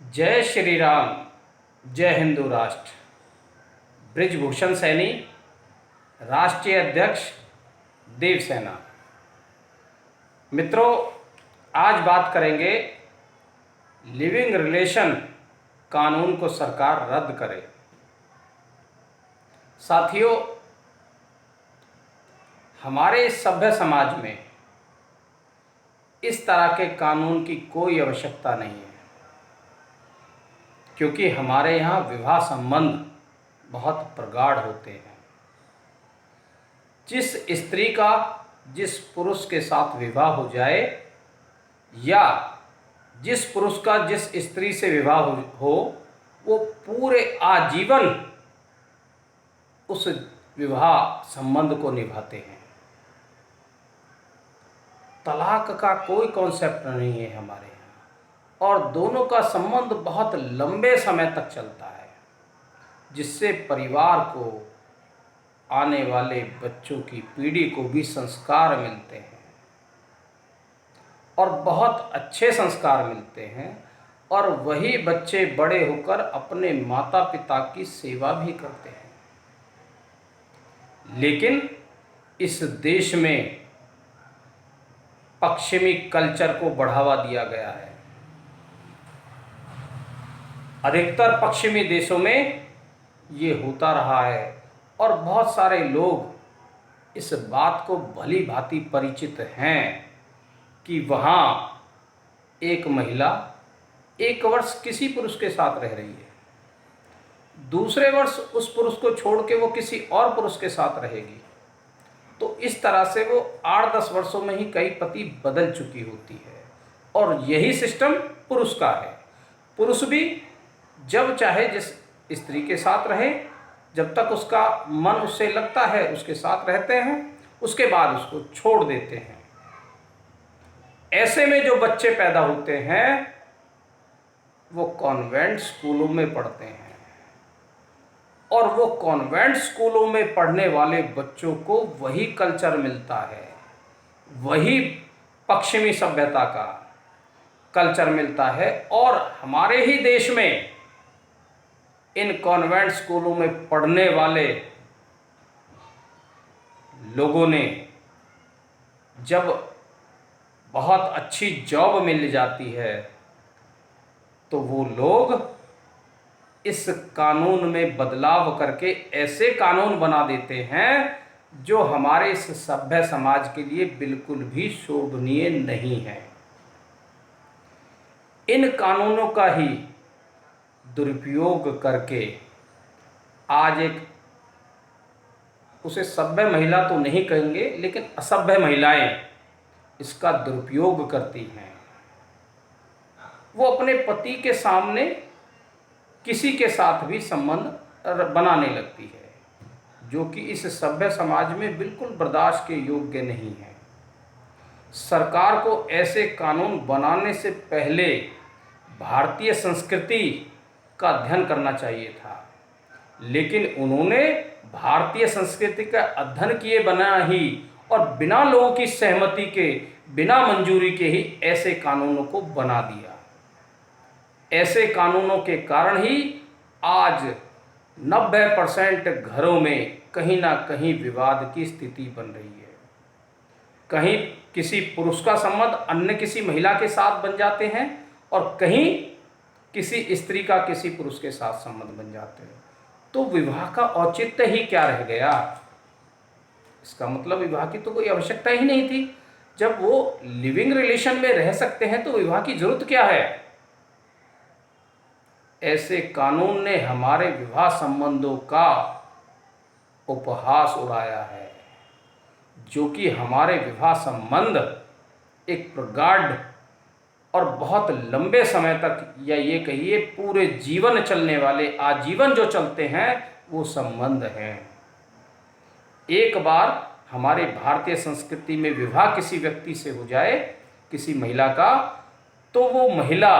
जय श्री राम। जय हिंदू राष्ट्र। ब्रिजभूषण सैनी, राष्ट्रीय अध्यक्ष, देवसेना। मित्रों, आज बात करेंगे लिविंग रिलेशन कानून को सरकार रद्द करे। साथियों, हमारे सभ्य समाज में इस तरह के कानून की कोई आवश्यकता नहीं है, क्योंकि हमारे यहाँ विवाह संबंध बहुत प्रगाढ़ होते हैं। जिस स्त्री का जिस पुरुष के साथ विवाह हो जाए या जिस पुरुष का जिस स्त्री से विवाह हो, वो पूरे आजीवन उस विवाह संबंध को निभाते हैं। तलाक का कोई कॉन्सेप्ट नहीं है हमारे यहाँ, और दोनों का संबंध बहुत लंबे समय तक चलता है, जिससे परिवार को, आने वाले बच्चों की पीढ़ी को भी संस्कार मिलते हैं, और बहुत अच्छे संस्कार मिलते हैं, और वही बच्चे बड़े होकर अपने माता पिता की सेवा भी करते हैं। लेकिन इस देश में पश्चिमी कल्चर को बढ़ावा दिया गया है। अधिकतर पश्चिमी देशों में ये होता रहा है, और बहुत सारे लोग इस बात को भली भांति परिचित हैं कि वहाँ एक महिला एक वर्ष किसी पुरुष के साथ रह रही है, दूसरे वर्ष उस पुरुष को छोड़ के वो किसी और पुरुष के साथ रहेगी। तो इस तरह से वो 8-10 वर्षों में ही कई पति बदल चुकी होती है, और यही सिस्टम पुरुष का है। पुरुष भी जब चाहे जिस स्त्री के साथ रहे, जब तक उसका मन उससे लगता है उसके साथ रहते हैं, उसके बाद उसको छोड़ देते हैं। ऐसे में जो बच्चे पैदा होते हैं वो कॉन्वेंट स्कूलों में पढ़ते हैं, और वो कॉन्वेंट स्कूलों में पढ़ने वाले बच्चों को वही कल्चर मिलता है, वही पश्चिमी सभ्यता का कल्चर मिलता है। और हमारे ही देश में इन कॉन्वेंट स्कूलों में पढ़ने वाले लोगों ने जब बहुत अच्छी जॉब मिल जाती है, तो वो लोग इस कानून में बदलाव करके ऐसे कानून बना देते हैं जो हमारे इस सभ्य समाज के लिए बिल्कुल भी शोभनीय नहीं है। इन कानूनों का ही दुरुपयोग करके आज एक, उसे सभ्य महिला तो नहीं कहेंगे, लेकिन असभ्य महिलाएं इसका दुरुपयोग करती हैं। वो अपने पति के सामने किसी के साथ भी संबंध बनाने लगती है, जो कि इस सभ्य समाज में बिल्कुल बर्दाश्त के योग्य नहीं है। सरकार को ऐसे कानून बनाने से पहले भारतीय संस्कृति का अध्ययन करना चाहिए था, लेकिन उन्होंने भारतीय संस्कृति का अध्ययन किए बिना ही और बिना लोगों की सहमति के, बिना मंजूरी के ही ऐसे कानूनों को बना दिया। ऐसे कानूनों के कारण ही आज 90% घरों में कहीं ना कहीं विवाद की स्थिति बन रही है। कहीं किसी पुरुष का संबंध अन्य किसी महिला के साथ बन जाते हैं, और कहीं किसी स्त्री का किसी पुरुष के साथ संबंध बन जाते हैं। तो विवाह का औचित्य ही क्या रह गया? इसका मतलब विवाह की तो कोई आवश्यकता ही नहीं थी। जब वो लिविंग रिलेशन में रह सकते हैं तो विवाह की जरूरत क्या है? ऐसे कानून ने हमारे विवाह संबंधों का उपहास उड़ाया है, जो कि हमारे विवाह संबंध एक प्रगाढ़ और बहुत लंबे समय तक, या ये कहिए पूरे जीवन चलने वाले, आजीवन जो चलते हैं, वो संबंध हैं। एक बार हमारे भारतीय संस्कृति में विवाह किसी व्यक्ति से हो जाए, किसी महिला का, तो वो महिला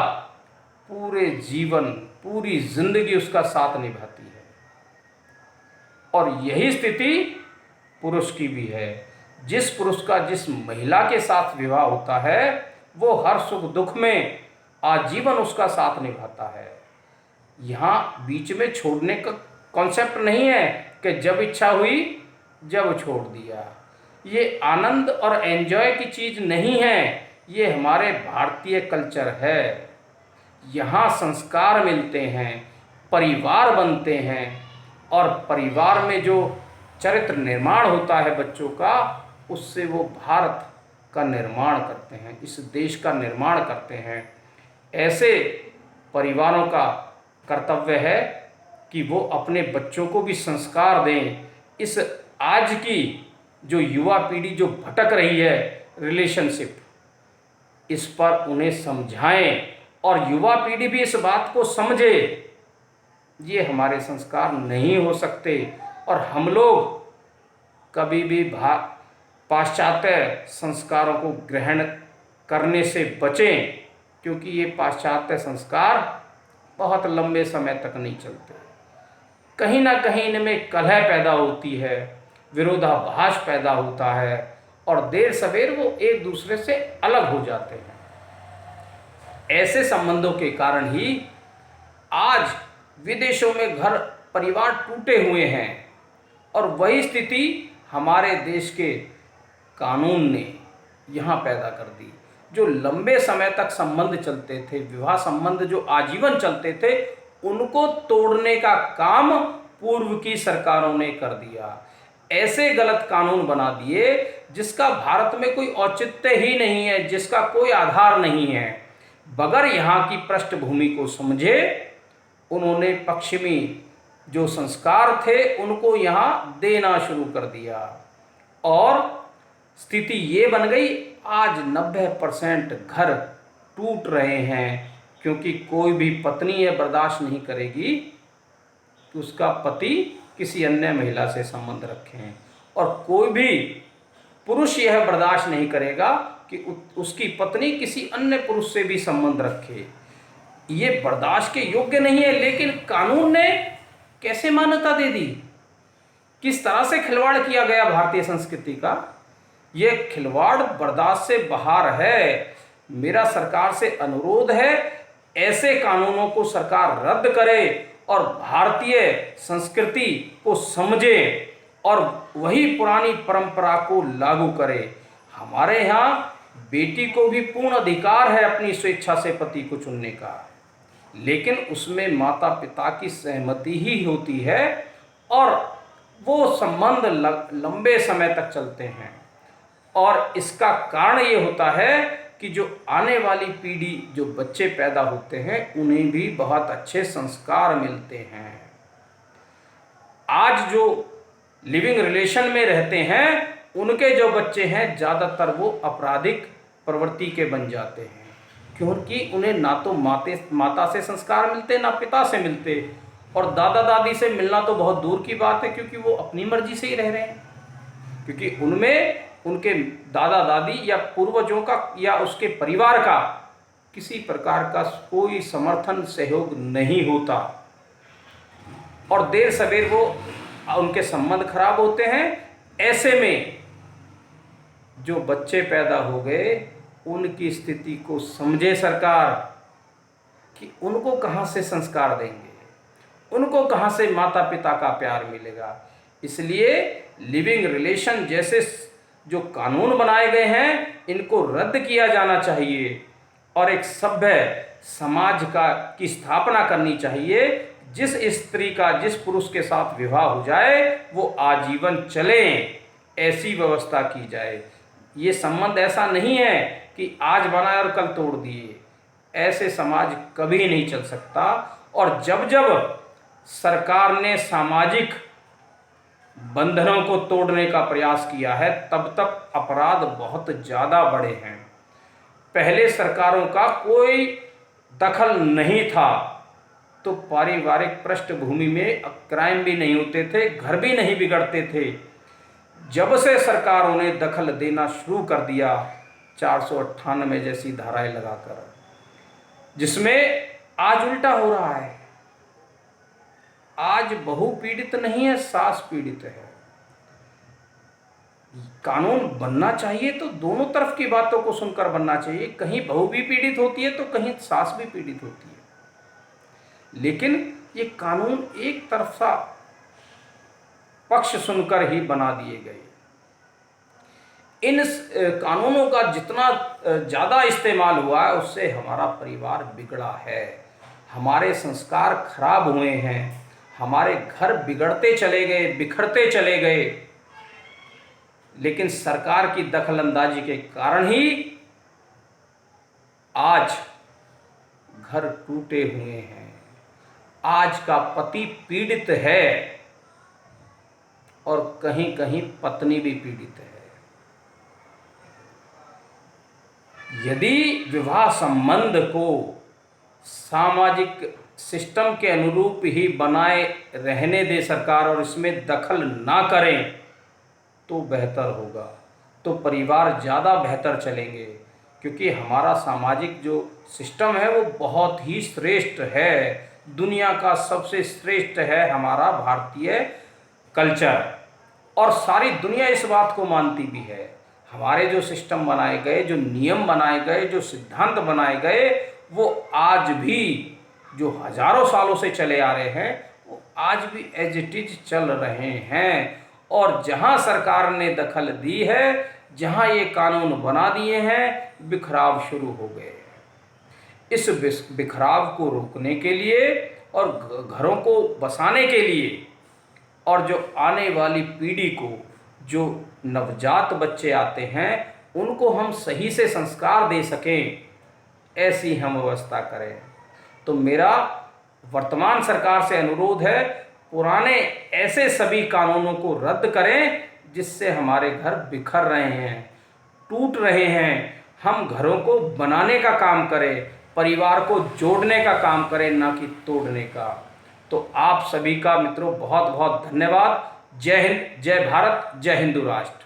पूरे जीवन, पूरी जिंदगी उसका साथ निभाती है। और यही स्थिति पुरुष की भी है। जिस पुरुष का जिस महिला के साथ विवाह होता है, वो हर सुख दुख में आजीवन उसका साथ निभाता है। यहाँ बीच में छोड़ने का कॉन्सेप्ट नहीं है कि जब इच्छा हुई जब छोड़ दिया। ये आनंद और एंजॉय की चीज़ नहीं है, ये हमारे भारतीय कल्चर है। यहाँ संस्कार मिलते हैं, परिवार बनते हैं, और परिवार में जो चरित्र निर्माण होता है बच्चों का, उससे वो भारत का निर्माण करते हैं, इस देश का निर्माण करते हैं। ऐसे परिवारों का कर्तव्य है कि वो अपने बच्चों को भी संस्कार दें। इस आज की जो युवा पीढ़ी जो भटक रही है रिलेशनशिप, इस पर उन्हें समझाएं और युवा पीढ़ी भी इस बात को समझे ये हमारे संस्कार नहीं हो सकते। और हम लोग कभी भी पाश्चात्य संस्कारों को ग्रहण करने से बचें, क्योंकि ये पाश्चात्य संस्कार बहुत लंबे समय तक नहीं चलते। कहीं ना कहीं इनमें कलह पैदा होती है, विरोधाभास पैदा होता है, और देर सवेर वो एक दूसरे से अलग हो जाते हैं। ऐसे संबंधों के कारण ही आज विदेशों में घर परिवार टूटे हुए हैं, और वही स्थिति हमारे देश के कानून ने यहाँ पैदा कर दी। जो लंबे समय तक संबंध चलते थे, विवाह संबंध जो आजीवन चलते थे, उनको तोड़ने का काम पूर्व की सरकारों ने कर दिया। ऐसे गलत कानून बना दिए जिसका भारत में कोई औचित्य ही नहीं है, जिसका कोई आधार नहीं है। बगैर यहाँ की पृष्ठभूमि को समझे उन्होंने पश्चिमी जो संस्कार थे उनको यहाँ देना शुरू कर दिया, और स्थिति ये बन गई आज 90% घर टूट रहे हैं, क्योंकि कोई भी पत्नी ये बर्दाश्त नहीं करेगी कि उसका पति किसी अन्य महिला से संबंध रखें, और कोई भी पुरुष यह बर्दाश्त नहीं करेगा कि उसकी पत्नी किसी अन्य पुरुष से भी संबंध रखे। ये बर्दाश्त के योग्य नहीं है। लेकिन कानून ने कैसे मान्यता दे दी, किस तरह से खिलवाड़ किया गया भारतीय संस्कृति का, ये खिलवाड़ बर्दाश्त से बाहर है। मेरा सरकार से अनुरोध है, ऐसे कानूनों को सरकार रद्द करे और भारतीय संस्कृति को समझे और वही पुरानी परंपरा को लागू करे। हमारे यहाँ बेटी को भी पूर्ण अधिकार है अपनी स्वेच्छा से पति को चुनने का, लेकिन उसमें माता पिता की सहमति ही होती है, और वो संबंध लंबे समय तक चलते हैं। और इसका कारण ये होता है कि जो आने वाली पीढ़ी, जो बच्चे पैदा होते हैं, उन्हें भी बहुत अच्छे संस्कार मिलते हैं। आज जो लिविंग रिलेशन में रहते हैं उनके जो बच्चे हैं ज़्यादातर वो आपराधिक प्रवृत्ति के बन जाते हैं, क्योंकि उन्हें ना तो माता से संस्कार मिलते, ना पिता से मिलते, और दादा दादी से मिलना तो बहुत दूर की बात है, क्योंकि वो अपनी मर्जी से ही रह रहे हैं, क्योंकि उनमें उनके दादा दादी या पूर्वजों का या उसके परिवार का किसी प्रकार का कोई समर्थन सहयोग नहीं होता, और देर सवेर वो उनके संबंध खराब होते हैं। ऐसे में जो बच्चे पैदा हो गए उनकी स्थिति को समझे सरकार कि उनको कहाँ से संस्कार देंगे, उनको कहाँ से माता पिता का प्यार मिलेगा। इसलिए लिविंग रिलेशन जैसे जो कानून बनाए गए हैं इनको रद्द किया जाना चाहिए, और एक सभ्य समाज की स्थापना करनी चाहिए। जिस स्त्री का जिस पुरुष के साथ विवाह हो जाए वो आजीवन चले, ऐसी व्यवस्था की जाए। ये संबंध ऐसा नहीं है कि आज बनाए और कल तोड़ दिए, ऐसे समाज कभी नहीं चल सकता। और जब जब सरकार ने सामाजिक बंधनों को तोड़ने का प्रयास किया है तब तक अपराध बहुत ज़्यादा बढ़े हैं। पहले सरकारों का कोई दखल नहीं था तो पारिवारिक पृष्ठभूमि में क्राइम भी नहीं होते थे, घर भी नहीं बिगड़ते थे। जब से सरकारों ने दखल देना शुरू कर दिया 498 जैसी धाराएं लगाकर, जिसमें आज उल्टा हो रहा है। आज बहू पीड़ित नहीं है, सास पीड़ित है। कानून बनना चाहिए तो दोनों तरफ की बातों को सुनकर बनना चाहिए। कहीं बहू भी पीड़ित होती है तो कहीं सास भी पीड़ित होती है, लेकिन ये कानून एक तरफा पक्ष सुनकर ही बना दिए गए। इन कानूनों का जितना ज़्यादा इस्तेमाल हुआ है उससे हमारा परिवार बिगड़ा है, हमारे संस्कार खराब हुए हैं, हमारे घर बिगड़ते चले गए, बिखरते चले गए। लेकिन सरकार की दखलंदाजी के कारण ही आज घर टूटे हुए हैं, आज का पति पीड़ित है और कहीं कहीं पत्नी भी पीड़ित है। यदि विवाह संबंध को सामाजिक सिस्टम के अनुरूप ही बनाए रहने दे सरकार और इसमें दखल ना करें तो बेहतर होगा, तो परिवार ज़्यादा बेहतर चलेंगे। क्योंकि हमारा सामाजिक जो सिस्टम है वो बहुत ही श्रेष्ठ है, दुनिया का सबसे श्रेष्ठ है हमारा भारतीय कल्चर, और सारी दुनिया इस बात को मानती भी है। हमारे जो सिस्टम बनाए गए, जो नियम बनाए गए, जो सिद्धांत बनाए गए, वो आज भी जो हजारों सालों से चले आ रहे हैं वो आज भी एज इट इज चल रहे हैं। और जहां सरकार ने दखल दी है, जहां ये कानून बना दिए हैं, बिखराव शुरू हो गए। इस बिखराव को रोकने के लिए और घरों को बसाने के लिए, और जो आने वाली पीढ़ी को, जो नवजात बच्चे आते हैं, उनको हम सही से संस्कार दे सकें, ऐसी हम व्यवस्था करें। तो मेरा वर्तमान सरकार से अनुरोध है, पुराने ऐसे सभी कानूनों को रद्द करें जिससे हमारे घर बिखर रहे हैं, टूट रहे हैं। हम घरों को बनाने का काम करें, परिवार को जोड़ने का काम करें, ना कि तोड़ने का। तो आप सभी का मित्रों बहुत बहुत धन्यवाद। जय हिंद, जय भारत, जय हिंदू राष्ट्र।